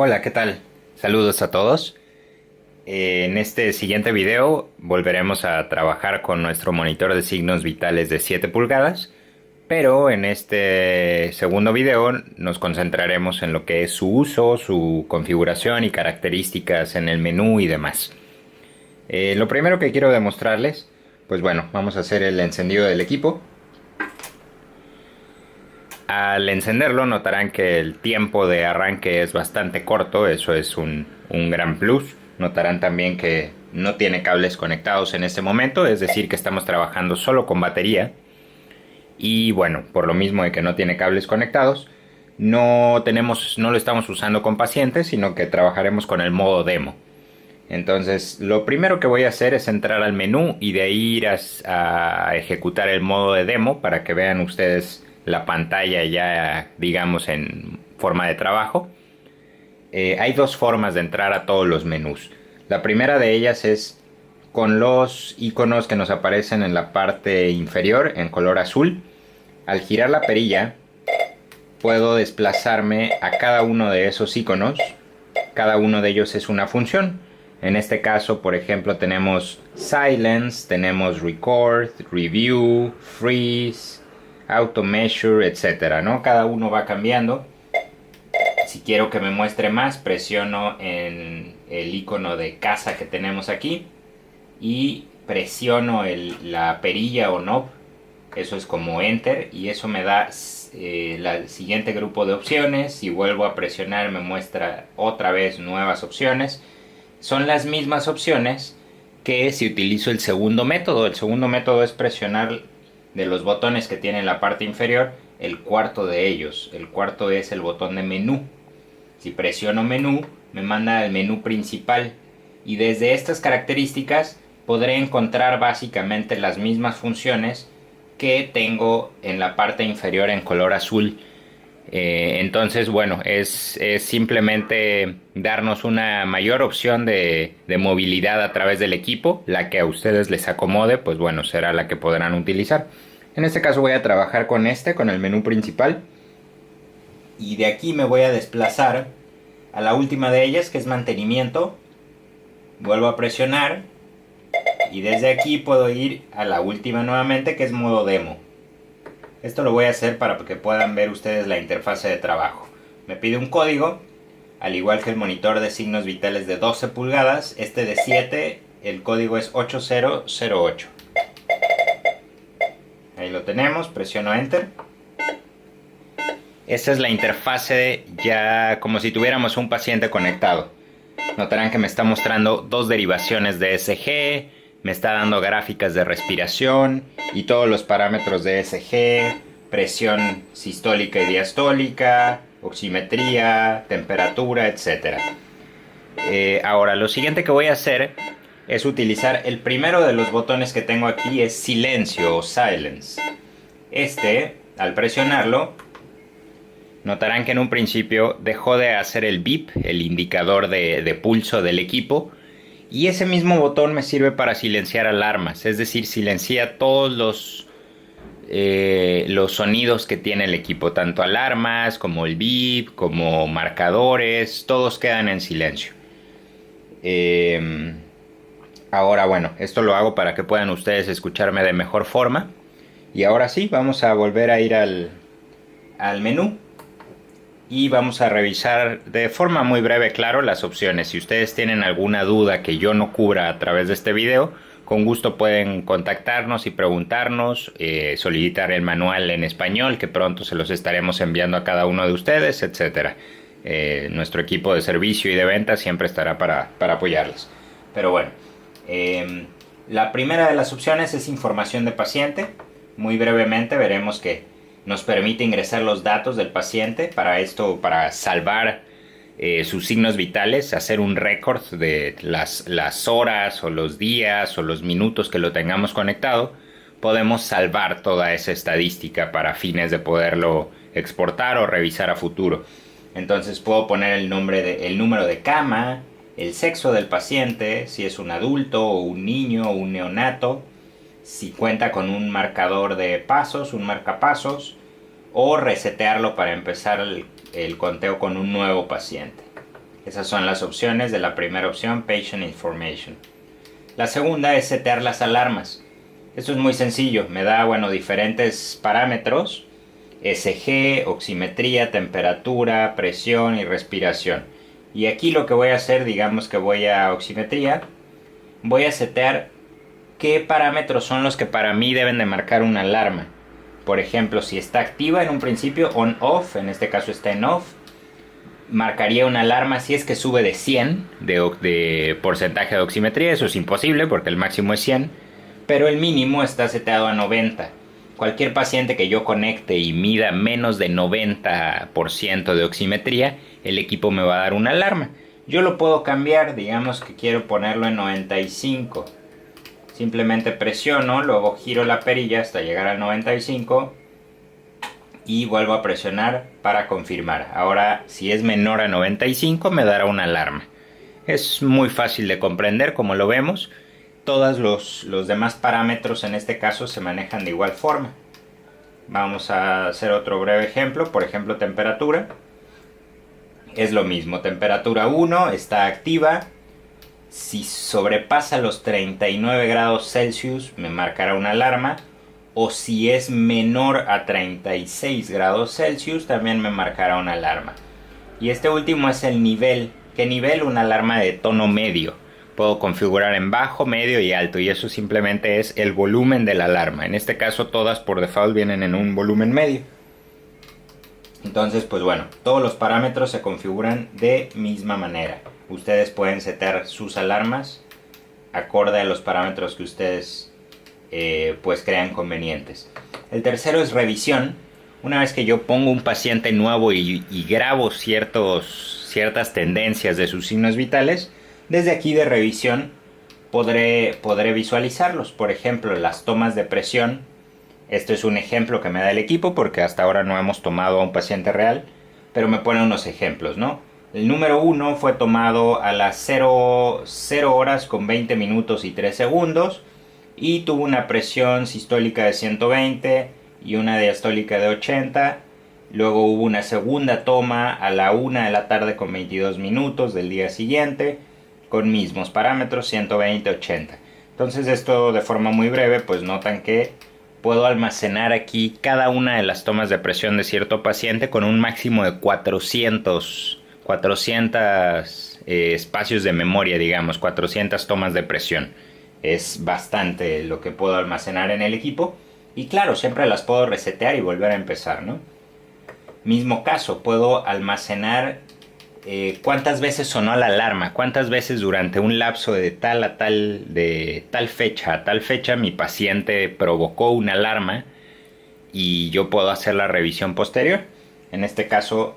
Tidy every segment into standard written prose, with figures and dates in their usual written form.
Hola, ¿qué tal? Saludos a todos. En este siguiente video volveremos a trabajar con nuestro monitor de signos vitales de 7 pulgadas, pero en este segundo video nos concentraremos en lo que es su uso, su configuración y características en el menú y demás. Lo primero que quiero demostrarles, pues bueno, vamos a hacer el encendido del equipo. Al encenderlo notarán que el tiempo de arranque es bastante corto, eso es un gran plus. Notarán también que no tiene cables conectados en este momento, es decir que estamos trabajando solo con batería. Y bueno, por lo mismo de que no tiene cables conectados, no lo estamos usando con pacientes, sino que trabajaremos con el modo demo. Entonces, lo primero que voy a hacer es entrar al menú y de ahí ir a ejecutar el modo de demo para que vean ustedes la pantalla ya, digamos, en forma de trabajo. Hay dos formas de entrar a todos los menús. La primera de ellas es con los iconos que nos aparecen en la parte inferior en color azul. Al girar la perilla, puedo desplazarme a cada uno de esos iconos. Cada uno de ellos es una función. En este caso, por ejemplo, tenemos Silence, tenemos Record, Review, Freeze, Auto Measure, etc., ¿no? Cada uno va cambiando. Si quiero que me muestre más, presiono en el icono de casa que tenemos aquí y presiono la perilla o knob. Eso es como Enter y eso me da el siguiente grupo de opciones. Si vuelvo a presionar me muestra otra vez nuevas opciones. Son las mismas opciones que si utilizo el segundo método. El segundo método es presionar de los botones que tiene en la parte inferior el cuarto de ellos. El cuarto es el botón de menú. Si presiono menú me manda al menú principal y desde estas características podré encontrar básicamente las mismas funciones que tengo en la parte inferior en color azul. Entonces, bueno, es simplemente darnos una mayor opción de movilidad a través del equipo. La que a ustedes les acomode, pues bueno, será la que podrán utilizar. En este caso voy a trabajar con con el menú principal. Y de aquí me voy a desplazar a la última de ellas, que es mantenimiento. Vuelvo a presionar. Y desde aquí puedo ir a la última nuevamente, que es modo demo. Esto lo voy a hacer para que puedan ver ustedes la interfase de trabajo. Me pide un código, al igual que el monitor de signos vitales de 12 pulgadas, este de 7, el código es 8008. Ahí lo tenemos, presiono Enter. Esta es la interfase ya como si tuviéramos un paciente conectado. Notarán que me está mostrando dos derivaciones de ECG, me está dando gráficas de respiración y todos los parámetros de ECG, presión sistólica y diastólica, oximetría, temperatura, etc. Ahora, lo siguiente que voy a hacer es utilizar el primero de los botones que tengo aquí, es silencio o silence. Al presionarlo, notarán que en un principio dejó de hacer el beep, el indicador de pulso del equipo, y ese mismo botón me sirve para silenciar alarmas, es decir, silencia todos los sonidos que tiene el equipo, tanto alarmas como el beep, como marcadores, todos quedan en silencio. Ahora bueno, esto lo hago para que puedan ustedes escucharme de mejor forma. Y ahora sí, vamos a volver a ir al menú. Y vamos a revisar de forma muy breve, claro, las opciones. Si ustedes tienen alguna duda que yo no cubra a través de este video, con gusto pueden contactarnos y preguntarnos, solicitar el manual en español, que pronto se los estaremos enviando a cada uno de ustedes, etc. Nuestro equipo de servicio y de venta siempre estará para apoyarles. Pero bueno, la primera de las opciones es información de paciente. Muy brevemente veremos que nos permite ingresar los datos del paciente, para salvar sus signos vitales, hacer un récord de las horas o los días o los minutos que lo tengamos conectado. Podemos salvar toda esa estadística para fines de poderlo exportar o revisar a futuro. Entonces puedo poner el número de cama, el sexo del paciente, si es un adulto o un niño o un neonato, si cuenta con un marcador de pasos, un marcapasos, o resetearlo para empezar el conteo con un nuevo paciente. Esas son las opciones de la primera opción, Patient Information. La segunda es setear las alarmas. Esto es muy sencillo, me da diferentes parámetros: ECG, oximetría, temperatura, presión y respiración. Y aquí lo que voy a hacer, digamos que voy a oximetría, voy a setear qué parámetros son los que para mí deben de marcar una alarma. Por ejemplo, si está activa en un principio, on-off, en este caso está en off, marcaría una alarma si es que sube de 100 de porcentaje de oximetría. Eso es imposible porque el máximo es 100, pero el mínimo está seteado a 90. Cualquier paciente que yo conecte y mida menos de 90% de oximetría, el equipo me va a dar una alarma. Yo lo puedo cambiar, digamos que quiero ponerlo en 95. Simplemente presiono, luego giro la perilla hasta llegar al 95 y vuelvo a presionar para confirmar. Ahora, si es menor a 95, me dará una alarma. Es muy fácil de comprender, como lo vemos. Todos los demás parámetros en este caso se manejan de igual forma. Vamos a hacer otro breve ejemplo. Por ejemplo, temperatura. Es lo mismo, temperatura 1 está activa. Si sobrepasa los 39 grados Celsius me marcará una alarma. O si es menor a 36 grados Celsius también me marcará una alarma. Y este último es el nivel. ¿Qué nivel? Una alarma de tono medio. Puedo configurar en bajo, medio y alto, y eso simplemente es el volumen de la alarma. En este caso todas por default vienen en un volumen medio. Entonces todos los parámetros se configuran de misma manera. Ustedes pueden setear sus alarmas acorde a los parámetros que ustedes crean convenientes. El tercero es revisión. Una vez que yo pongo un paciente nuevo y grabo ciertas tendencias de sus signos vitales, desde aquí de revisión podré visualizarlos. Por ejemplo, las tomas de presión. Esto es un ejemplo que me da el equipo porque hasta ahora no hemos tomado a un paciente real, pero me pone unos ejemplos, ¿no? El número 1 fue tomado a las 0 horas con 20 minutos y 3 segundos y tuvo una presión sistólica de 120 y una diastólica de 80. Luego hubo una segunda toma a la 1 de la tarde con 22 minutos del día siguiente con mismos parámetros, 120, 80. Entonces esto de forma muy breve, pues notan que puedo almacenar aquí cada una de las tomas de presión de cierto paciente con un máximo de 400 espacios de memoria, digamos, 400 tomas de presión. Es bastante lo que puedo almacenar en el equipo. Y claro, siempre las puedo resetear y volver a empezar, ¿no? Mismo caso, puedo almacenar cuántas veces sonó la alarma, cuántas veces durante un lapso de tal fecha a tal fecha mi paciente provocó una alarma y yo puedo hacer la revisión posterior. En este caso,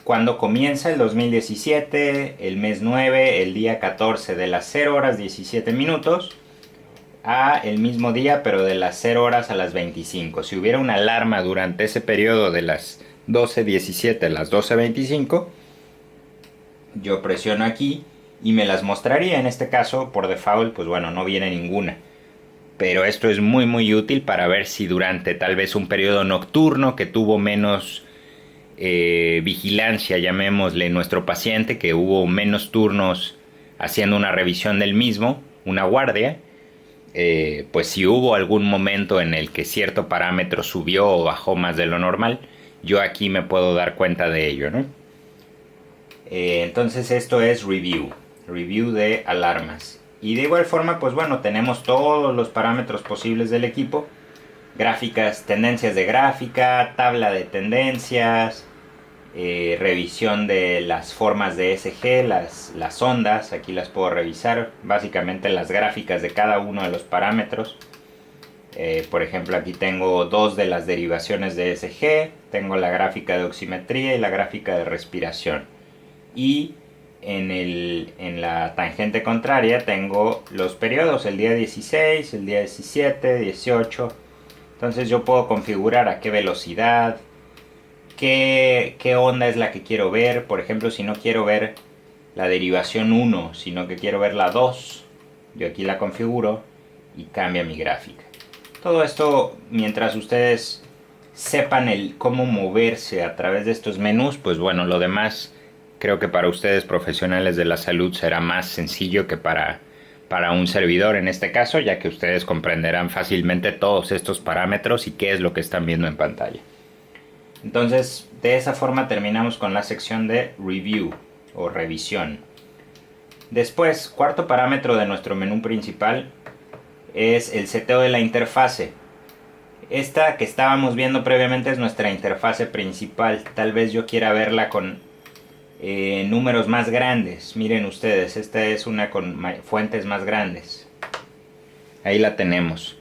cuando comienza el 2017, el mes 9, el día 14 de las 0 horas 17 minutos a el mismo día pero de las 0 horas a las 25. Si hubiera una alarma durante ese periodo de las 12:17 a las 12:25, yo presiono aquí y me las mostraría. En este caso, por default, no viene ninguna. Pero esto es muy muy útil para ver si durante tal vez un periodo nocturno que tuvo menos vigilancia, llamémosle, nuestro paciente, que hubo menos turnos haciendo una revisión del mismo, una guardia, pues si hubo algún momento en el que cierto parámetro subió o bajó más de lo normal, yo aquí me puedo dar cuenta de ello, ¿no? Entonces esto es review de alarmas. Y de igual forma, tenemos todos los parámetros posibles del equipo: gráficas, tendencias de gráfica, tabla de tendencias, revisión de las formas de ECG, las ondas. Aquí las puedo revisar, básicamente las gráficas de cada uno de los parámetros. Por ejemplo, aquí tengo dos de las derivaciones de ECG, tengo la gráfica de oximetría y la gráfica de respiración. Y en la tangente contraria tengo los periodos, el día 16, el día 17, 18. Entonces yo puedo configurar a qué velocidad, qué onda es la que quiero ver. Por ejemplo, si no quiero ver la derivación 1, sino que quiero ver la 2, yo aquí la configuro y cambia mi gráfica. Todo esto, mientras ustedes sepan cómo moverse a través de estos menús, lo demás Creo que para ustedes profesionales de la salud será más sencillo que para un servidor en este caso, ya que ustedes comprenderán fácilmente todos estos parámetros y qué es lo que están viendo en pantalla. Entonces, de esa forma terminamos con la sección de Review o revisión. Después, cuarto parámetro de nuestro menú principal es el seteo de la interfase. Esta que estábamos viendo previamente es nuestra interfase principal. Tal vez yo quiera verla con números más grandes. Miren ustedes, esta es una con fuentes más grandes. Ahí la tenemos.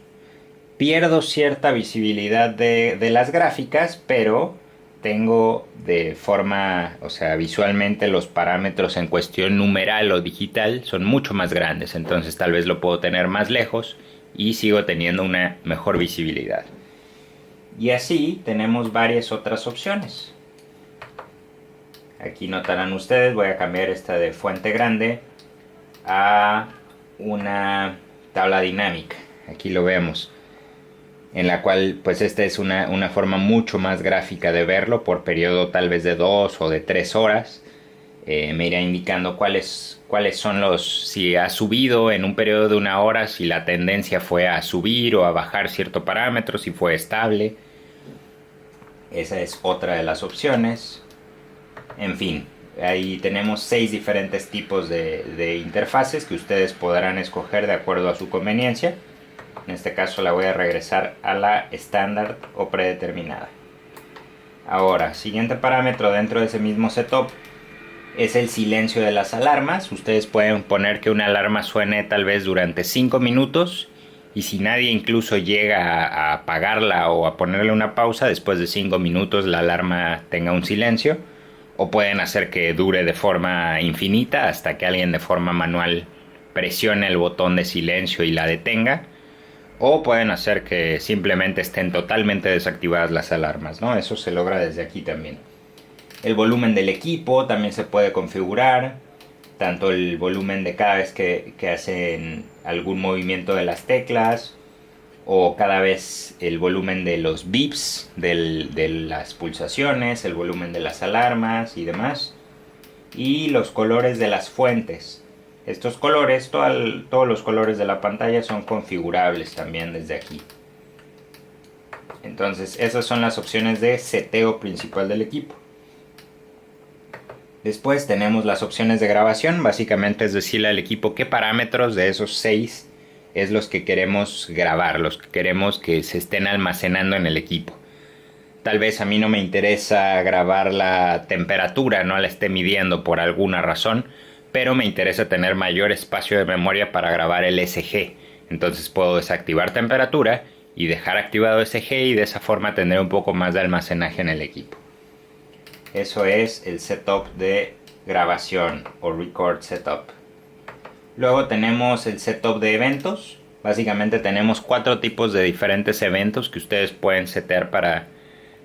Pierdo cierta visibilidad de las gráficas, pero tengo de forma, o sea, visualmente los parámetros en cuestión numeral o digital son mucho más grandes. Entonces tal vez lo puedo tener más lejos y sigo teniendo una mejor visibilidad. Y así tenemos varias otras opciones. Aquí notarán ustedes, voy a cambiar esta de fuente grande a una tabla dinámica. Aquí lo vemos. En la cual pues esta es una forma mucho más gráfica de verlo por periodo tal vez de 2 o de 3 horas. Me irá indicando cuáles son si ha subido en un periodo de 1 hora, si la tendencia fue a subir o a bajar cierto parámetro, si fue estable. Esa es otra de las opciones. En fin, ahí tenemos 6 diferentes tipos de interfaces que ustedes podrán escoger de acuerdo a su conveniencia. En este caso la voy a regresar a la estándar o predeterminada. Ahora, siguiente parámetro dentro de ese mismo setup es el silencio de las alarmas. Ustedes pueden poner que una alarma suene tal vez durante 5 minutos y si nadie incluso llega a apagarla o a ponerle una pausa, después de 5 minutos la alarma tenga un silencio. O pueden hacer que dure de forma infinita hasta que alguien de forma manual presione el botón de silencio y la detenga. O pueden hacer que simplemente estén totalmente desactivadas las alarmas, ¿no? Eso se logra desde aquí también. El volumen del equipo también se puede configurar. Tanto el volumen de cada vez que hacen algún movimiento de las teclas. O cada vez el volumen de los bips, de las pulsaciones, el volumen de las alarmas y demás. Y los colores de las fuentes. Estos colores, todos los colores de la pantalla son configurables también desde aquí. Entonces esas son las opciones de seteo principal del equipo. Después tenemos las opciones de grabación. Básicamente es decirle al equipo qué parámetros de esos 6 es los que queremos grabar, los que queremos que se estén almacenando en el equipo. Tal vez a mí no me interesa grabar la temperatura, no la esté midiendo por alguna razón, pero me interesa tener mayor espacio de memoria para grabar el SG. Entonces puedo desactivar temperatura y dejar activado SG y de esa forma tener un poco más de almacenaje en el equipo. Eso es el setup de grabación o record setup. Luego tenemos el setup de eventos. Básicamente tenemos 4 tipos de diferentes eventos que ustedes pueden setear para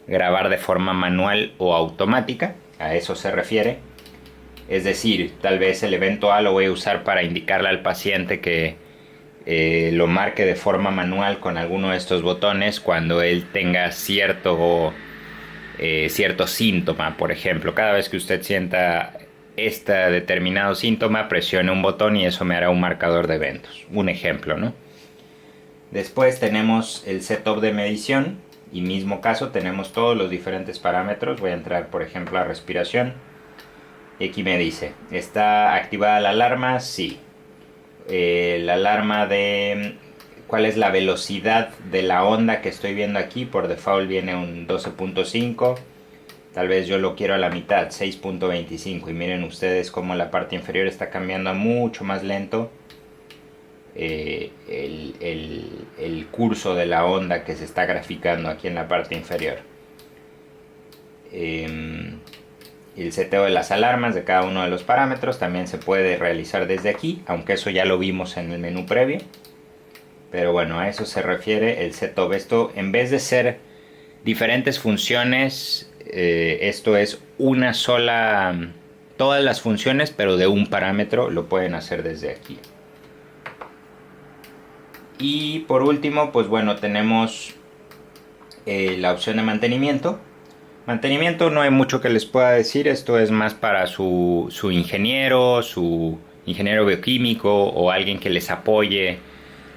grabar de forma manual o automática. A eso se refiere. Es decir, tal vez el evento A lo voy a usar para indicarle al paciente que lo marque de forma manual con alguno de estos botones cuando él tenga cierto síntoma. Por ejemplo, cada vez que usted sienta este determinado síntoma, presione un botón y eso me hará un marcador de eventos. Un ejemplo, ¿no? Después tenemos el setup de medición y mismo caso tenemos todos los diferentes parámetros. Voy a entrar por ejemplo a respiración y aquí me dice, ¿está activada la alarma? Sí. La alarma de cuál es la velocidad de la onda que estoy viendo aquí, por default viene un 12.5. Tal vez yo lo quiero a la mitad, 6.25. Y miren ustedes cómo la parte inferior está cambiando mucho más lento el curso de la onda que se está graficando aquí en la parte inferior. El seteo de las alarmas de cada uno de los parámetros también se puede realizar desde aquí, aunque eso ya lo vimos en el menú previo. Pero bueno, a eso se refiere el setup. Esto, en vez de ser diferentes funciones, esto es una sola, todas las funciones, pero de un parámetro lo pueden hacer desde aquí. Y por último, pues bueno, tenemos la opción de mantenimiento. Mantenimiento no hay mucho que les pueda decir, esto es más para su ingeniero, su ingeniero bioquímico o alguien que les apoye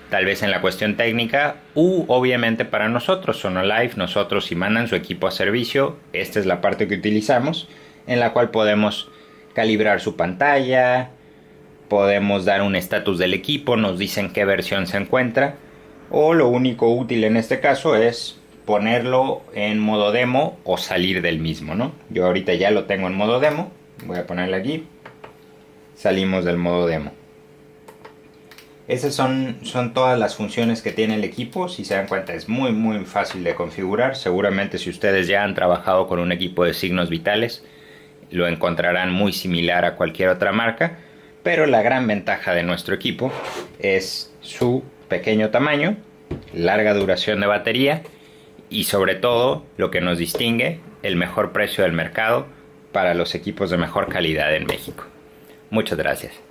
tal vez en la cuestión técnica, u obviamente para nosotros, Sonolife, nosotros si mandan su equipo a servicio, esta es la parte que utilizamos, en la cual podemos calibrar su pantalla, podemos dar un estatus del equipo, nos dicen qué versión se encuentra, o lo único útil en este caso es ponerlo en modo demo o salir del mismo, ¿no? Yo ahorita ya lo tengo en modo demo, voy a ponerle aquí, salimos del modo demo. Esas son todas las funciones que tiene el equipo. Si se dan cuenta es muy fácil de configurar. Seguramente si ustedes ya han trabajado con un equipo de signos vitales lo encontrarán muy similar a cualquier otra marca. Pero la gran ventaja de nuestro equipo es su pequeño tamaño, larga duración de batería y sobre todo lo que nos distingue, el mejor precio del mercado para los equipos de mejor calidad en México. Muchas gracias.